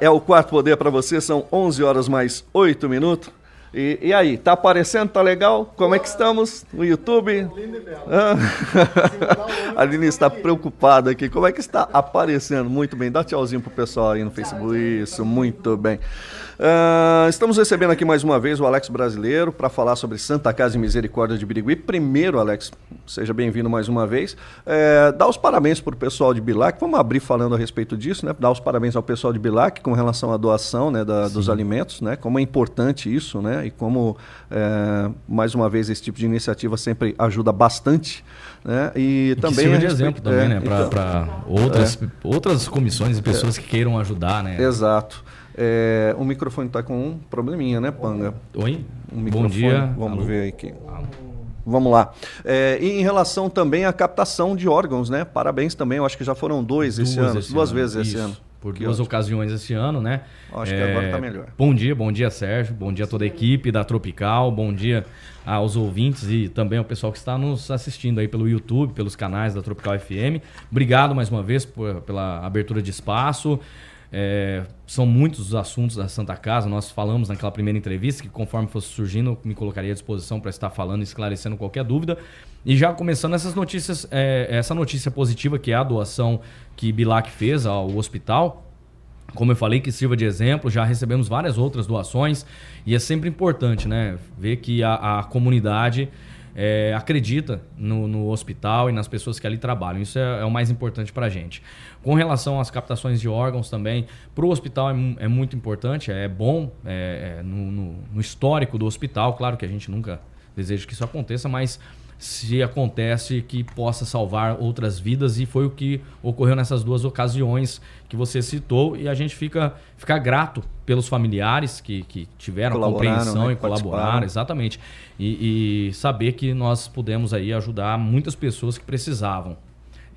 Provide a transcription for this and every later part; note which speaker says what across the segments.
Speaker 1: É o Quarto Poder para você, são 11 horas mais 8 minutos. E aí, tá aparecendo? Tá legal? Como é que estamos no YouTube?
Speaker 2: Lindo e belo.
Speaker 1: A Aline está preocupada aqui. Como é que está aparecendo? Muito bem. Dá tchauzinho pro pessoal aí no Facebook. Isso, muito bem. Estamos recebendo aqui mais uma vez o Alex Brasileiro para falar sobre Santa Casa de Misericórdia de Birigui. Primeiro, Alex, seja bem-vindo mais uma vez. Dá os parabéns para o pessoal de Bilac. Vamos abrir falando a respeito disso, né? Dar os parabéns ao pessoal de Bilac com relação à doação, né, dos alimentos, né? Como é importante isso, né? E como, mais uma vez, esse tipo de iniciativa sempre ajuda bastante. Né? E também
Speaker 3: sirva de exemplo também, né? Para outras comissões e pessoas que queiram ajudar, né?
Speaker 1: Exato. O microfone está com um probleminha, né, Panga?
Speaker 3: Oi?
Speaker 1: Bom dia. Vamos ver aqui. Vamos lá. E em relação também à captação de órgãos, né? Parabéns também, eu acho que já foram duas vezes esse ano.
Speaker 3: Por duas ocasiões esse ano, né?
Speaker 1: Acho que agora está melhor.
Speaker 3: Bom dia, Sérgio. Bom dia a toda a equipe da Tropical. Bom dia aos ouvintes e também ao pessoal que está nos assistindo aí pelo YouTube, pelos canais da Tropical FM. Obrigado mais uma vez pela abertura de espaço. São muitos os assuntos da Santa Casa. Nós falamos naquela primeira entrevista que, conforme fosse surgindo, eu me colocaria à disposição para estar falando e esclarecendo qualquer dúvida. E já começando essas notícias, essa notícia positiva, que é a doação que Bilac fez ao hospital. Como eu falei, que sirva de exemplo, já recebemos várias outras doações e é sempre importante, né, ver que a comunidade acredita no hospital e nas pessoas que ali trabalham. Isso é o mais importante para a gente. Com relação às captações de órgãos também, para o hospital é muito importante, é bom no histórico do hospital. Claro que a gente nunca deseja que isso aconteça, mas se acontece, que possa salvar outras vidas, e foi o que ocorreu nessas duas ocasiões que você citou, e a gente fica grato pelos familiares que tiveram compreensão, né, e colaboraram, exatamente, e saber que nós pudemos aí ajudar muitas pessoas que precisavam.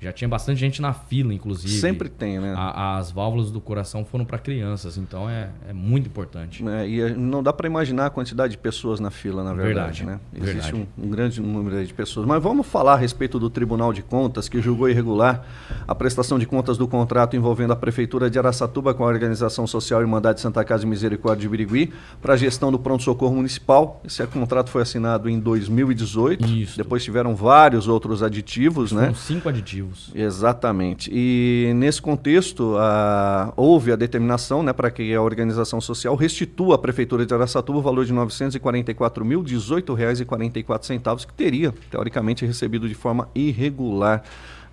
Speaker 3: Já tinha bastante gente na fila, inclusive.
Speaker 1: Sempre tem, né?
Speaker 3: As válvulas do coração foram para crianças, então é muito importante.
Speaker 1: E não dá para imaginar a quantidade de pessoas na fila, na verdade, né? Existe um grande número de pessoas. Mas vamos falar a respeito do Tribunal de Contas, que julgou irregular a prestação de contas do contrato envolvendo a Prefeitura de Araçatuba com a Organização Social Irmandade Santa Casa de Misericórdia de Birigui para a gestão do pronto-socorro municipal. Esse contrato foi assinado em 2018.
Speaker 3: Isso.
Speaker 1: Depois tiveram vários outros aditivos, né?
Speaker 3: Foram 5 aditivos.
Speaker 1: Exatamente. E nesse contexto, houve a determinação, né, para que a organização social restitua à Prefeitura de Araçatuba o valor de R$ 944.018,44, que teria, teoricamente, recebido de forma irregular.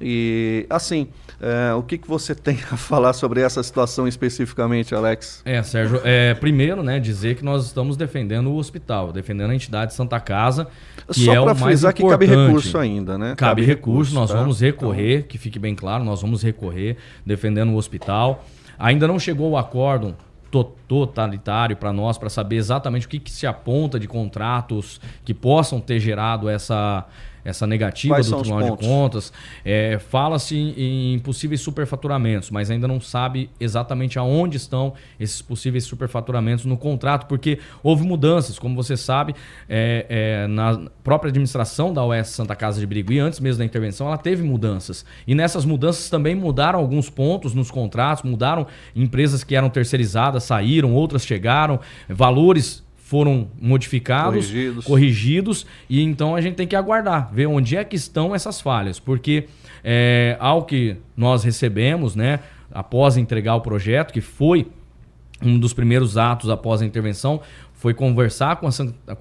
Speaker 1: E, assim, o que você tem a falar sobre essa situação especificamente, Alex?
Speaker 3: Sérgio, primeiro, né, dizer que nós estamos defendendo o hospital, defendendo a entidade Santa Casa, que
Speaker 1: só
Speaker 3: é o mais
Speaker 1: frisar
Speaker 3: importante.
Speaker 1: Que cabe recurso ainda, né?
Speaker 3: Cabe recurso, nós
Speaker 1: tá?
Speaker 3: vamos recorrer, que fique bem claro, nós vamos recorrer defendendo o hospital. Ainda não chegou o acórdão totalitário para nós, para saber exatamente o que se aponta de contratos que possam ter gerado essa negativa.
Speaker 1: Quais
Speaker 3: do
Speaker 1: são os
Speaker 3: Tribunal
Speaker 1: pontos?
Speaker 3: de Contas. Fala-se em possíveis superfaturamentos, mas ainda não sabe exatamente aonde estão esses possíveis superfaturamentos no contrato, porque houve mudanças, como você sabe, na própria administração da OS Santa Casa de Birigui, antes mesmo da intervenção, ela teve mudanças. E nessas mudanças também mudaram alguns pontos nos contratos, mudaram empresas que eram terceirizadas, saíram, outras chegaram, valores foram modificados, corrigidos, e então a gente tem que aguardar, ver onde é que estão essas falhas, porque ao que nós recebemos, né, após entregar o projeto, que foi um dos primeiros atos após a intervenção, foi conversar com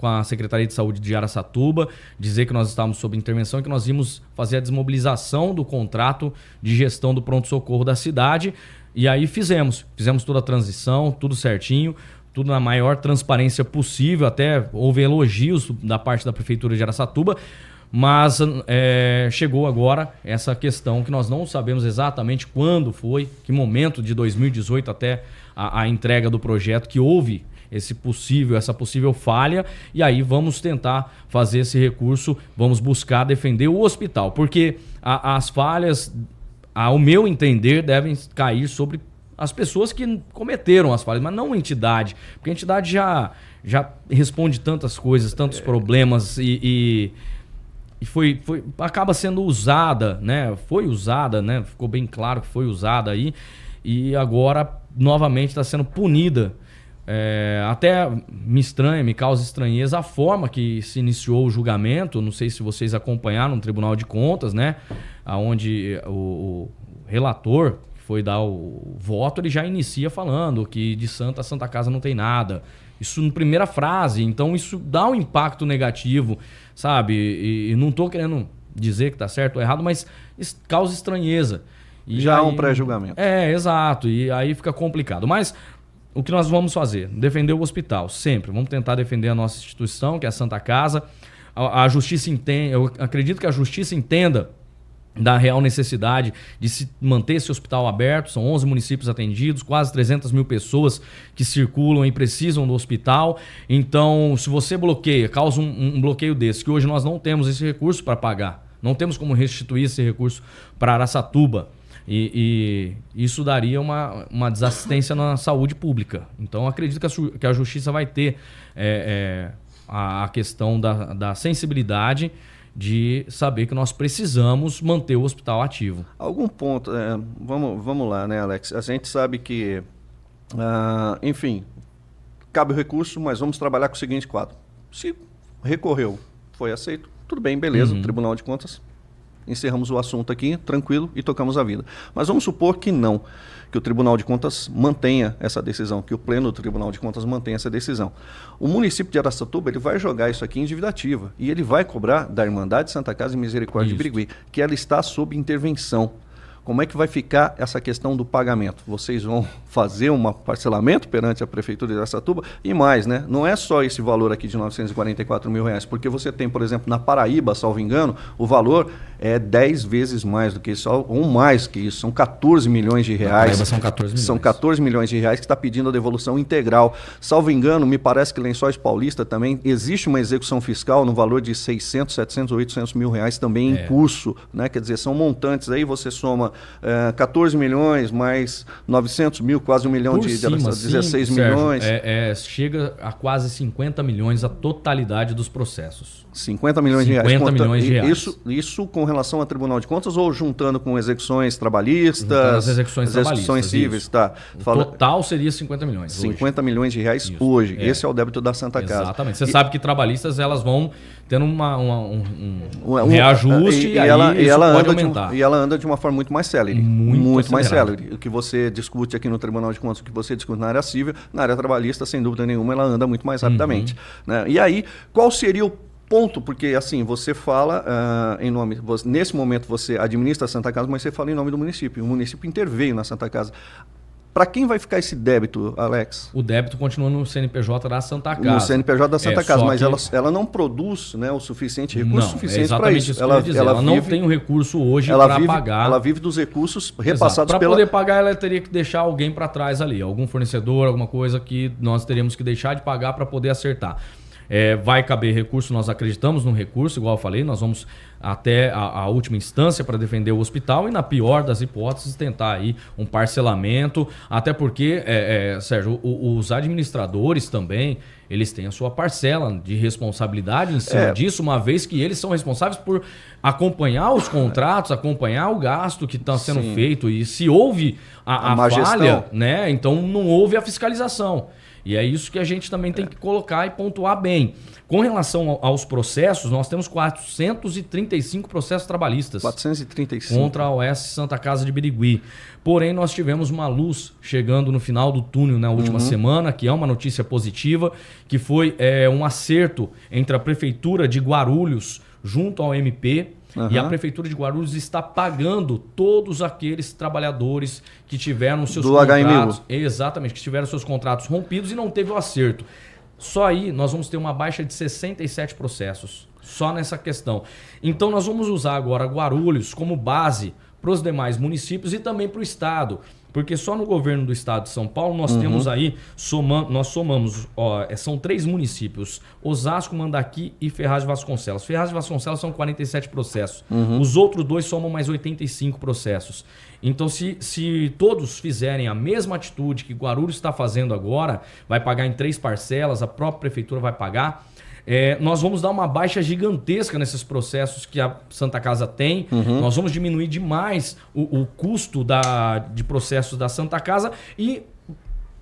Speaker 3: a Secretaria de Saúde de Araçatuba, dizer que nós estávamos sob intervenção e que nós íamos fazer a desmobilização do contrato de gestão do pronto-socorro da cidade, e aí fizemos toda a transição, tudo certinho, tudo na maior transparência possível, até houve elogios da parte da Prefeitura de Araçatuba, mas chegou agora essa questão que nós não sabemos exatamente quando foi, que momento de 2018 até a entrega do projeto, que houve essa possível falha, e aí vamos tentar fazer esse recurso, vamos buscar defender o hospital, porque as falhas, ao meu entender, devem cair sobre as pessoas que cometeram as falhas, mas não a entidade, porque a entidade já responde tantas coisas, tantos problemas e acaba sendo usada, né? Foi usada, né? Ficou bem claro que foi usada aí, e agora novamente está sendo punida. Até me causa estranheza a forma que se iniciou o julgamento. Não sei se vocês acompanharam no Tribunal de Contas, né? Onde o relator que foi dar o voto, ele já inicia falando que de Santa Casa não tem nada. Isso na primeira frase. Então isso dá um impacto negativo, sabe? E não estou querendo dizer que está certo ou errado, mas causa estranheza. E
Speaker 1: já
Speaker 3: aí,
Speaker 1: há um pré-julgamento.
Speaker 3: Exato. E aí fica complicado. Mas o que nós vamos fazer? Defender o hospital, sempre. Vamos tentar defender a nossa instituição, que é a Santa Casa. A Justiça entende, eu acredito que a Justiça entenda da real necessidade de se manter esse hospital aberto. São 11 municípios atendidos, quase 300 mil pessoas que circulam e precisam do hospital. Então, se você bloqueia, causa um bloqueio desse, que hoje nós não temos esse recurso para pagar, não temos como restituir esse recurso para Araçatuba, e isso daria uma desassistência na saúde pública. Então, acredito que a Justiça vai ter a questão da sensibilidade de saber que nós precisamos manter o hospital ativo.
Speaker 1: Algum ponto, vamos lá, né, Alex? A gente sabe que, enfim, cabe o recurso, mas vamos trabalhar com o seguinte quadro. Se recorreu, foi aceito, tudo bem, beleza, Tribunal de Contas, encerramos o assunto aqui, tranquilo, e tocamos a vida. Mas vamos supor que não, que o Tribunal de Contas mantenha essa decisão, que o Pleno do Tribunal de Contas mantenha essa decisão. O município de Araçatuba, ele vai jogar isso aqui em dívida ativa, e ele vai cobrar da Irmandade Santa Casa e Misericórdia de Birigui, que ela está sob intervenção. Como é que vai ficar essa questão do pagamento? Vocês vão fazer um parcelamento perante a Prefeitura de Araçatuba? E mais, né? Não é só esse valor aqui de R$944 mil, porque você tem, por exemplo, na Paraíba, salvo engano, o valor é 10 vezes mais do que isso, ou mais que isso. São 14 milhões de reais. Na Paraíba
Speaker 3: são 14 milhões.
Speaker 1: São 14 milhões de reais que está pedindo a devolução integral. Salvo engano, me parece que Lençóis Paulista também existe uma execução fiscal no valor de 600, 700 ou 800 mil reais também em curso, né? Quer dizer, são montantes aí, você soma 14 milhões mais 900 mil, quase 1 milhão de 16 milhões.
Speaker 3: Chega a quase 50 milhões a totalidade dos processos.
Speaker 1: 50 milhões de reais.
Speaker 3: 50 milhões de reais.
Speaker 1: Isso com relação ao Tribunal de Contas ou juntando com execuções trabalhistas? Juntando
Speaker 3: as execuções
Speaker 1: cíveis, tá.
Speaker 3: O total seria 50 milhões.
Speaker 1: 50 milhões de reais hoje. Esse é o débito da Santa Casa.
Speaker 3: Exatamente. Você sabe que trabalhistas, elas vão tendo um reajuste e ela pode aumentar.
Speaker 1: E ela anda de uma forma muito mais célere. Muito mais célere. O que você discute aqui no Tribunal de Contas, o que você discute na área civil, na área trabalhista, sem dúvida nenhuma, ela anda muito mais rapidamente. Né? E aí, qual seria o ponto? Porque, assim, você fala em nome... Nesse momento, você administra a Santa Casa, mas você fala em nome do município. O município interveio na Santa Casa. Para quem vai ficar esse débito, Alex?
Speaker 3: O débito continua no CNPJ da Santa Casa.
Speaker 1: No CNPJ da Santa Casa, mas ela não produz, né, o suficiente recurso suficiente para isso.
Speaker 3: Ela não tem um recurso hoje para pagar.
Speaker 1: Ela vive dos recursos repassados
Speaker 3: Para poder pagar, ela teria que deixar alguém para trás ali, algum fornecedor, alguma coisa que nós teríamos que deixar de pagar para poder acertar. Vai caber recurso, nós acreditamos no recurso, igual eu falei, nós vamos até a última instância para defender o hospital e, na pior das hipóteses, tentar aí um parcelamento, até porque, Sérgio, os administradores também, eles têm a sua parcela de responsabilidade em cima disso, uma vez que eles são responsáveis por acompanhar os contratos, acompanhar o gasto que está sendo feito, e se houve a falha, né, então não houve a fiscalização. E é isso que a gente também tem que colocar e pontuar bem. Com relação aos processos, nós temos 435 processos trabalhistas.
Speaker 1: 435.
Speaker 3: Contra a OS Santa Casa de Birigui. Porém, nós tivemos uma luz chegando no final do túnel na última semana, que é uma notícia positiva, que foi um acerto entre a Prefeitura de Guarulhos junto ao MP. E a Prefeitura de Guarulhos está pagando todos aqueles trabalhadores que tiveram seus contratos... Exatamente, que tiveram seus contratos rompidos e não teve o acerto. Só aí nós vamos ter uma baixa de 67 processos, só nessa questão. Então nós vamos usar agora Guarulhos como base para os demais municípios e também para o Estado. Porque só no governo do Estado de São Paulo nós temos aí, nós somamos, são 3 municípios, Osasco, Mandaqui e Ferraz de Vasconcelos. Ferraz de Vasconcelos são 47 processos. Os outros 2 somam mais 85 processos. Então, se todos fizerem a mesma atitude que Guarulhos está fazendo agora, vai pagar em 3 parcelas, a própria prefeitura vai pagar, nós vamos dar uma baixa gigantesca nesses processos que a Santa Casa tem. Nós vamos diminuir demais o custo de processos da Santa Casa e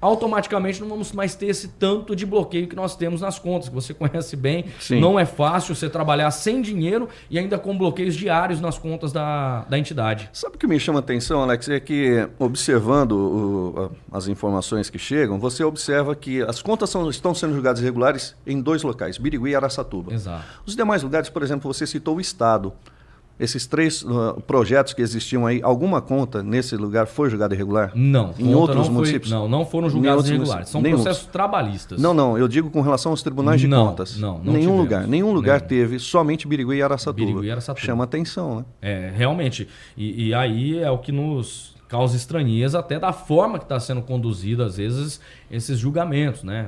Speaker 3: automaticamente não vamos mais ter esse tanto de bloqueio que nós temos nas contas, que você conhece bem.
Speaker 1: Sim.
Speaker 3: Não é fácil você trabalhar sem dinheiro e ainda com bloqueios diários nas contas da entidade.
Speaker 1: Sabe o que me chama a atenção, Alex? É que, observando as informações que chegam, você observa que as contas estão sendo julgadas irregulares em 2 locais, Birigui e Araçatuba.
Speaker 3: Exato.
Speaker 1: Os demais lugares, por exemplo, você citou o Estado. Esses 3 projetos que existiam aí, alguma conta nesse lugar foi julgada irregular?
Speaker 3: Não.
Speaker 1: Em outros municípios?
Speaker 3: Não foram julgados irregulares. São processos trabalhistas.
Speaker 1: Não, eu digo com relação aos tribunais de contas.
Speaker 3: Não
Speaker 1: Nenhum lugar teve, somente Birigui e Araçatuba.
Speaker 3: Birigui e Araçatuba.
Speaker 1: Chama atenção, né?
Speaker 3: Realmente. E aí é o que nos causa estranheza até da forma que está sendo conduzido, às vezes, esses julgamentos, né?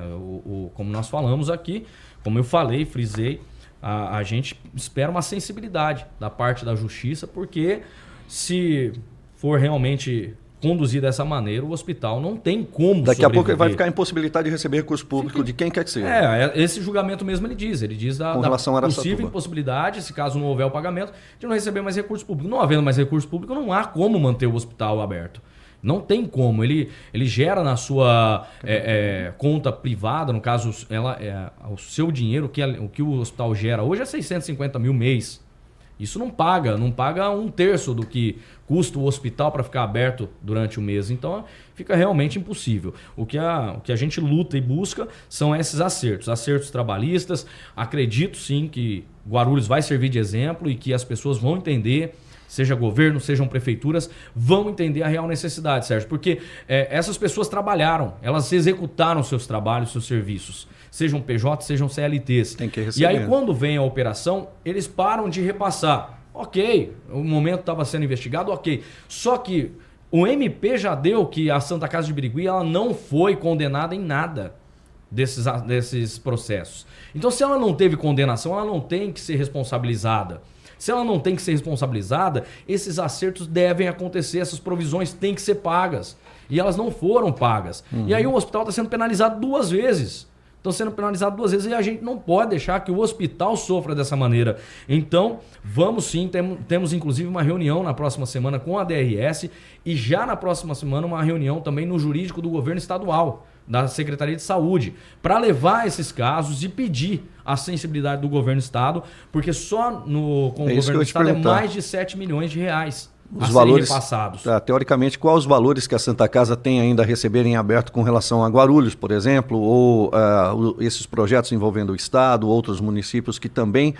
Speaker 3: Como nós falamos aqui, como eu falei, frisei, a gente espera uma sensibilidade da parte da justiça, porque se for realmente conduzido dessa maneira, o hospital não tem como
Speaker 1: Daqui a pouco ele vai
Speaker 3: sobreviver.
Speaker 1: ficar em impossibilidade de receber recurso público de quem quer que seja.
Speaker 3: Esse julgamento mesmo ele diz da possível impossibilidade, se caso não houver o pagamento, de não receber mais recurso público. Não havendo mais recurso público, não há como manter o hospital aberto. Não tem como. Ele gera na sua conta privada, no caso, o seu dinheiro, o que o hospital gera hoje é 650 mil mês. Isso não paga 1/3 do que custa o hospital para ficar aberto durante o mês. Então fica realmente impossível. O que a gente luta e busca são esses acertos trabalhistas. Acredito sim que Guarulhos vai servir de exemplo e que as pessoas vão entender, seja governo, sejam prefeituras, vão entender a real necessidade, Sérgio. Porque essas pessoas trabalharam, elas executaram seus trabalhos, seus serviços. Sejam PJ, sejam CLTs.
Speaker 1: Tem que receber.
Speaker 3: E aí, quando vem a operação, eles param de repassar. Ok, o momento estava sendo investigado, ok. Só que o MP já deu que a Santa Casa de Birigui ela não foi condenada em nada desses processos. Então, se ela não teve condenação, ela não tem que ser responsabilizada. Se ela não tem que ser responsabilizada, esses acertos devem acontecer, essas provisões têm que ser pagas. E elas não foram pagas. E aí o hospital está sendo penalizado 2 vezes. Estão sendo penalizados 2 vezes e a gente não pode deixar que o hospital sofra dessa maneira. Então, vamos sim, temos inclusive uma reunião na próxima semana com a DRS e já na próxima semana uma reunião também no jurídico do governo estadual, da Secretaria de Saúde, para levar esses casos e pedir a sensibilidade do governo do estado, porque só com o governo do estado é mais de 7 milhões de reais.
Speaker 1: Os valores
Speaker 3: repassados.
Speaker 1: Teoricamente, quais os valores que a Santa Casa tem ainda a receber em aberto com relação a Guarulhos, por exemplo, ou esses projetos envolvendo o Estado, outros municípios que também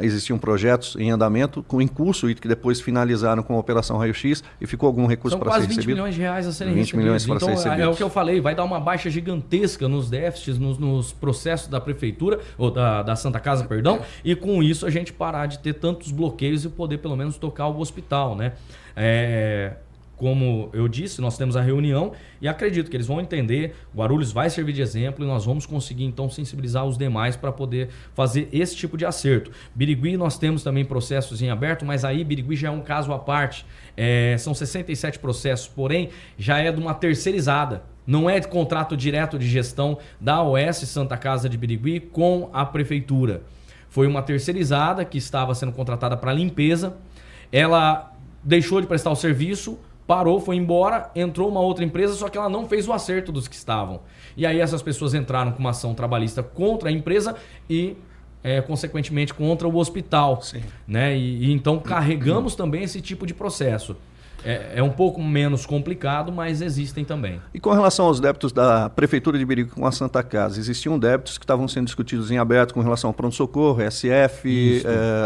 Speaker 1: existiam projetos em andamento, em curso e que depois finalizaram com a Operação Raio X e ficou algum recurso para ser recebido?
Speaker 3: São quase 20 milhões de reais a serem
Speaker 1: 20
Speaker 3: recebidos.
Speaker 1: milhões para
Speaker 3: então,
Speaker 1: ser recebidos.
Speaker 3: É o que eu falei, vai dar uma baixa gigantesca nos déficits, nos processos da prefeitura, ou da Santa Casa, perdão, e com isso a gente parar de ter tantos bloqueios e poder pelo menos tocar o hospital, né? Como eu disse, nós temos a reunião e acredito que eles vão entender, Guarulhos vai servir de exemplo e nós vamos conseguir então sensibilizar os demais para poder fazer esse tipo de acerto. Birigui nós temos também processos em aberto, mas aí Birigui já é um caso à parte, são 67 processos, porém já é de uma terceirizada. Não é de contrato direto de gestão da OS Santa Casa de Birigui com a prefeitura. Foi uma terceirizada que estava sendo contratada para limpeza, ela deixou de prestar o serviço, parou, foi embora, entrou uma outra empresa, só que ela não fez o acerto dos que estavam. E aí essas pessoas entraram com uma ação trabalhista contra a empresa e, consequentemente, contra o hospital.
Speaker 1: Sim.
Speaker 3: Né? E então carregamos também esse tipo de processo. É um pouco menos complicado, mas existem também.
Speaker 1: E com relação aos débitos da Prefeitura de Birigui com a Santa Casa, existiam débitos que estavam sendo discutidos em aberto com relação ao pronto-socorro, SF,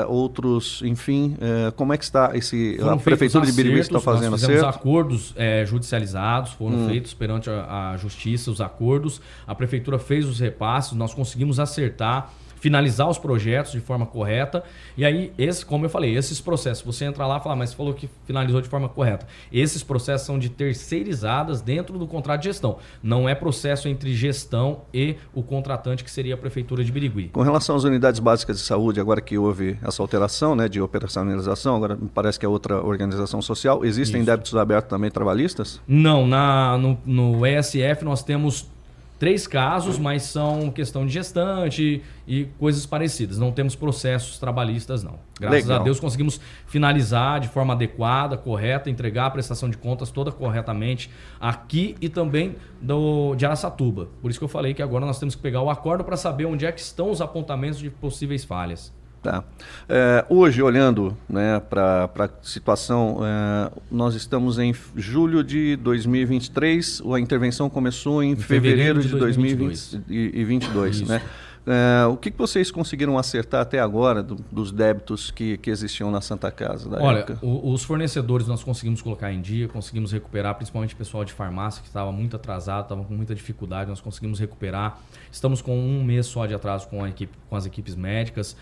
Speaker 1: outros, enfim, como é que está a Prefeitura de Birigui está fazendo
Speaker 3: acerto? Nós fizemos acordos judicializados, foram feitos perante a Justiça, os acordos, a Prefeitura fez os repasses, nós conseguimos acertar, finalizar os projetos de forma correta. E aí, como eu falei, esses processos, você entra lá e fala, mas você falou que finalizou de forma correta. Esses processos são de terceirizadas dentro do contrato de gestão. Não é processo entre gestão e o contratante, que seria a Prefeitura de Birigui.
Speaker 1: Com relação às unidades básicas de saúde, agora que houve essa alteração, né, de operacionalização, agora me parece que é outra organização social, existem débitos abertos também trabalhistas?
Speaker 3: Não, no ESF nós temos 3 casos, mas são questão de gestante e coisas parecidas. Não temos processos trabalhistas, não. Graças a Deus conseguimos finalizar de forma adequada, correta, entregar a prestação de contas toda corretamente aqui e também de Araçatuba. Por isso que eu falei que agora nós temos que pegar o acordo para saber onde é que estão os apontamentos de possíveis falhas.
Speaker 1: Tá. Hoje, olhando, né, para a situação, nós estamos em julho de 2023, a intervenção começou em fevereiro de 2022, né? O que vocês conseguiram acertar até agora dos débitos que existiam na Santa Casa?
Speaker 3: Olha, os fornecedores nós conseguimos colocar em dia, conseguimos recuperar, principalmente o pessoal de farmácia que estava muito atrasado, estava com muita dificuldade, nós conseguimos recuperar. Estamos com 1 mês só de atraso com as equipes médicas,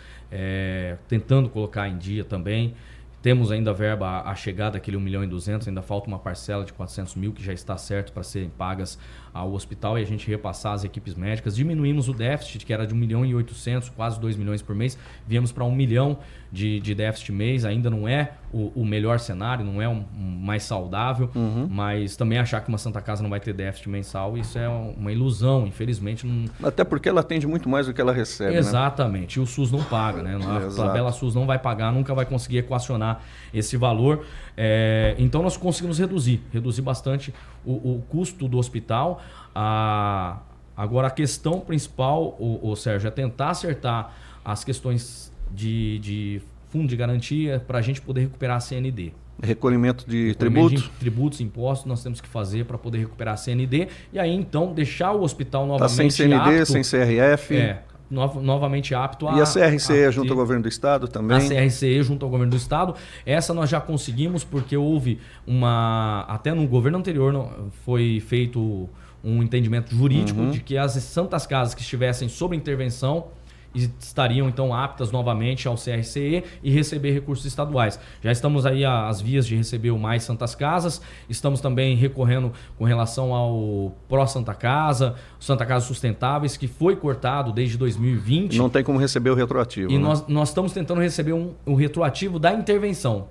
Speaker 3: tentando colocar em dia também. Temos ainda verba a chegar daquele 1.200.000, ainda falta uma parcela de 400 mil que já está certo para serem pagas ao hospital e a gente repassar as equipes médicas. Diminuímos o déficit, que era de 1.800.000, quase 2 milhões por mês, viemos para 1 milhão de déficit mês. Ainda não é o melhor cenário, não é o mais saudável, mas também achar que uma Santa Casa não vai ter déficit mensal, isso é uma ilusão, infelizmente.
Speaker 1: Até porque ela atende muito mais do que ela recebe.
Speaker 3: Exatamente, né? E o SUS não paga, né? A tabela SUS não vai pagar, nunca vai conseguir equacionar esse valor. Então nós conseguimos reduzir bastante o custo do hospital. Agora a questão principal, Sérgio, é tentar acertar as questões de fundo de garantia para a gente poder recuperar a CND.
Speaker 1: Recolhimento de
Speaker 3: tributos, impostos, nós temos que fazer para poder recuperar a CND e aí então deixar o hospital novamente
Speaker 1: sem CND, sem CRF.
Speaker 3: Novamente apto a...
Speaker 1: E a CRCE junto ao governo do estado também?
Speaker 3: A CRCE junto ao governo do estado. Essa nós já conseguimos porque houve até no governo anterior foi feito um entendimento jurídico de que as santas casas que estivessem sob intervenção estariam então aptas novamente ao CRCE e receber recursos estaduais. Já estamos aí às vias de receber o Mais Santas Casas, estamos também recorrendo com relação ao Pró Santa Casa, Santa Casa Sustentáveis, que foi cortado desde 2020.
Speaker 1: Não tem como receber o retroativo.
Speaker 3: E nós estamos tentando receber o retroativo da intervenção.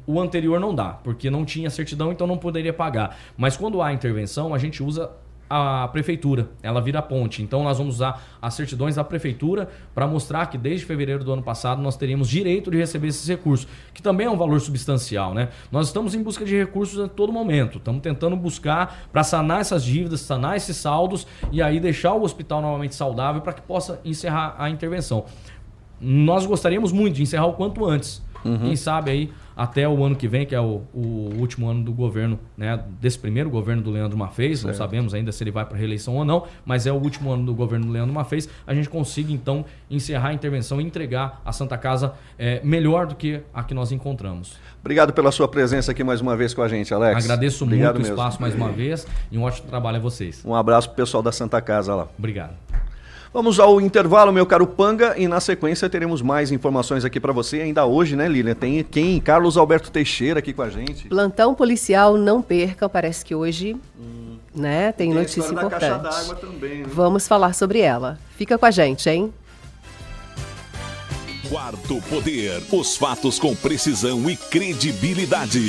Speaker 3: O anterior não dá, porque não tinha certidão, então não poderia pagar. Mas quando há intervenção, a gente usa a prefeitura, ela vira ponte. Então nós vamos usar as certidões da prefeitura para mostrar que desde fevereiro do ano passado nós teríamos direito de receber esses recursos, que também é um valor substancial, né? Nós estamos em busca de recursos a todo momento, estamos tentando buscar para sanar essas dívidas, sanar esses saldos e aí deixar o hospital novamente saudável para que possa encerrar a intervenção. Nós gostaríamos muito de encerrar o quanto antes. Quem sabe aí até o ano que vem, que é o último ano do governo, né, desse primeiro governo do Leandro Maffez, não sabemos ainda se ele vai para reeleição ou não, mas é o último ano do governo do Leandro Maffez, a gente consiga então encerrar a intervenção e entregar a Santa Casa melhor do que a que nós encontramos.
Speaker 1: Obrigado pela sua presença aqui mais uma vez com a gente, Alex.
Speaker 3: Agradeço muito o espaço mais uma vez e um ótimo trabalho a vocês.
Speaker 1: Um abraço pro pessoal da Santa Casa lá.
Speaker 3: Obrigado.
Speaker 1: Vamos ao intervalo, meu caro Panga, e na sequência teremos mais informações aqui para você. Ainda hoje, né, Lilian? Tem quem? Carlos Alberto Teixeira aqui com a gente.
Speaker 2: Plantão policial, não percam. Parece que hoje né, tem notícia importante.
Speaker 1: Da caixa d'água também, né?
Speaker 2: Vamos falar sobre ela. Fica com a gente, hein?
Speaker 4: Quarto Poder. Os fatos com precisão e credibilidade.